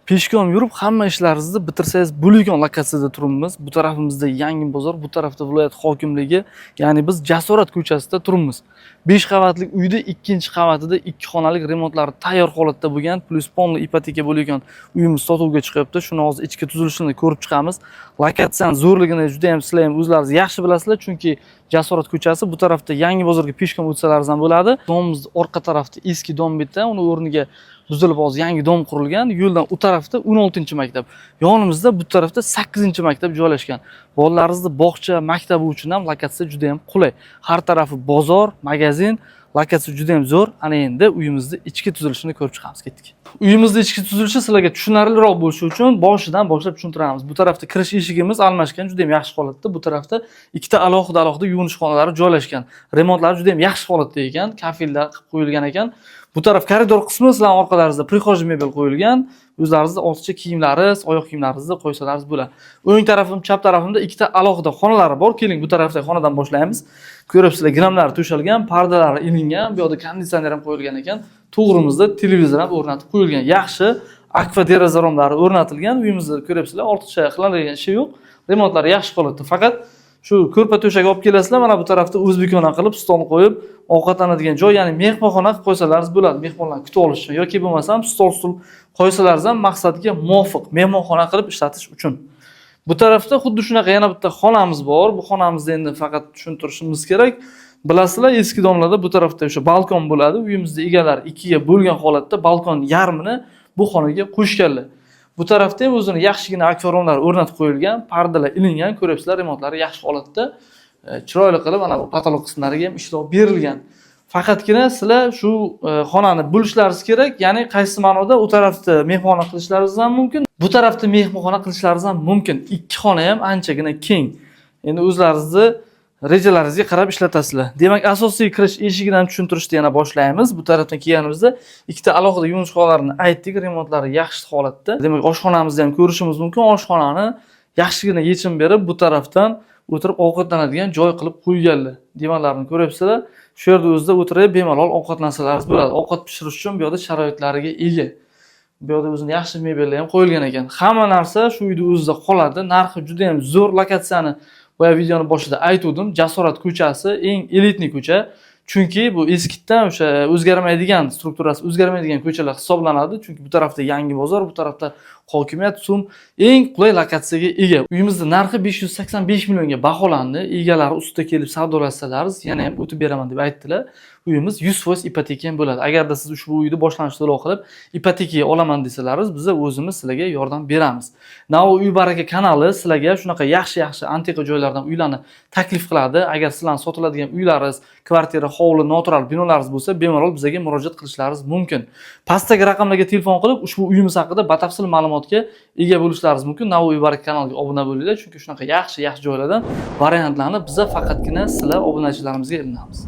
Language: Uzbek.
Peshkom yurib hamma ishlaringizni bitirsangiz bo'lgan lokatsiyada turibmiz. Bu tarafimizda Yangi bozor, bu tarafda viloyat hokimligi, ya'ni biz Jasorat ko'chasida turibmiz. 5 qavatli uyda 2-qavatida 2 xonalik remontlari tayyor holatda bo'lgan, plus polni ipoteka bo'lgan uyimiz sotuvga chiqyapti. Shuni hozir ichki tuzilishini ko'rib chiqamiz. Lokatsiyaning zo'rligini juda ham sizlar ham o'zlaringiz yaxshi bilasizlar, chunki Jasorat ko'chasi bu tarafda Yangi bozorga peshkom o'tsalaringiz ham bo'ladi. Domimiz orqa tarafda eski dom bitta, uni o'rniga buzilib hozir yangi dom qurilgan. Yo'ldan u tarafda 16-maktab, yonimizda bu tarafda 8-maktab joylashgan. Bolalaringizni bog'cha, maktabi uchun ham lokatsiya juda ham qulay. Har tarafi bozor, magazin, lokatsiya juda ham zo'r. Ana endi uyimizni ichki tuzilishini ko'rib chiqamiz, ketdik. Uyimizni ichki tuzilishi sizlarga tushunarliroq bo'lishi uchun boshidan boshlab tushuntiramiz. Bu tarafda kirish eshigimiz almashgan, juda ham yaxshi holatda. Bu tarafda ikkita alohida yuvinish xonalari joylashgan. Remontlari juda ham yaxshi holatda ekan, kafillar qilib qo'yilgan ekan. Bu taraf koridor qismi sizlarning orqalaringizda prixojniy mebel qo'yilgan. O'zlaringizni ortiqcha kiyimlaringiz, oyoq kiyimlaringizni qo'ysalaringiz bo'ladi. O'ng tarafim, chap tarafimda ikkita alohida xonalari bor. Keling, bu tarafdagi xonadan boshlaymiz. Ko'ryapsizlar, gramlar to'shalgan, pardalari ilingan, bu yerda konditsioner ham qo'yilgan ekan. To'g'rimizda televizor ham o'rnatib qo'yilgan. Yaxshi akva deraza romlari o'rnatilgan. Uyimizda ko'ryapsizlar, ortiqcha qilinadigan ish yo'q. Remontlari yaxshi holatda. Faqat shu ko'rpa to'shak olib kelasizlar, mana bu tarafda o'zbekona qilib stol qo'yib, ovqatlanadigan joy, ya'ni mehmonxona qilib qo'ysalaringiz bo'ladi, mehmonlarni kutib olish uchun yoki bo'lmasam stol qo'ysalaringiz ham maqsadga muvofiq mehmonxona qilib ishlatish uchun. Bu tarafda xuddi shunaqa yana bitta xonamiz bor. Bu xonamizni endi faqat tushuntirishimiz kerak. Bilasizlar, eski domlarda bu tarafda o'sha balkon bo'ladi. Uyimizda egalari ikkiga bo'lgan holatda balkon yarmini bu xonaga qo'shganlar. Bu tarafda ham o'zini yaxshigina akvarimlar o'rnatib qo'yilgan, pardalar ilingan, ko'ryapsizlar, remontlari yaxshi holatda. Chiroyli qilib mana bu patolog qismlariga ham ishlov berilgan. Faqatgina sizlar shu xonani bo'lishlaringiz kerak, ya'ni qaysi ma'noda u tarafda mehmonxona qilishlaringiz ham mumkin, bu tarafda mehmonxona qilishlaringiz ham mumkin. Ikki xona ham anchagina keng. Endi o'zlaringizni rejalaringizga qarab ishlatasizlar. Demak, asosiy kirish eshigidan tushuntirishni yana boshlaymiz. Bu tarafdan kelganimizda ikkita alohida yuvinish xonalarini aytdik, remontlari yaxshi holatda. Demak, oshxonamizni ham ko'rishimiz mumkin. Oshxonani yaxshigina yechim berib, bu tarafdan o'tirib ovqatlanadigan joy qilib qo'yganlar. Divanlarni ko'ryapsizlar. Shu yerda o'zida o'tirib bemalol ovqatlansalaringiz bo'ladi. Ovqat pishirish uchun bu yerda sharoitlariga ega. Bu yerda o'zini yaxshi mebellar ham qo'yilgan ekan. Hamma narsa shu uyda o'zida qoladi. Narxi juda ham zo'r. Lokatsiyani bu videoni boshida aytdim. Jasorat ko'chasi eng elitni ko'cha. Chunki bu eskidan o'sha o'zgarmaydigan strukturasi, o'zgarmaydigan ko'chalar hisoblanadi. Chunki bu tarafda Yangi bozor, bu tarafda hokimiyat, eng qulay lokatsiyaga ega. Uyimizning narxi 585 millionga baholandi. Egalari ustida kelib savdolashsalaringiz, yana ham o'tib beraman deb aytdilar. Uyimiz 100% ipoteka ham bo'ladi. Agarda siz ushbu uyni boshlanish to'lov qilib ipotekaga olaman desalaringiz, biz o'zimiz sizlarga yordam beramiz. Navo Uy Baraka kanali sizlarga shunaqa yaxshi antiqa joylardan uylarni taklif qiladi. Agar sizlarning sotiladigan uylaringiz, kvartira, hovli, noturar binolaringiz bo'lsa, bemalol bizga murojaat qilishlaringiz mumkin. Pastdagi raqamlarga telefon qilib, ushbu uyimiz haqida batafsil ma'lumotga ega bo'lishlaringiz mumkin. Navo Uy Baraka kanaliga obuna bo'linglar, chunki shunaqa yaxshi joylardan variantlarni biz faqatgina sizlar obunachilarimizga ilinamiz.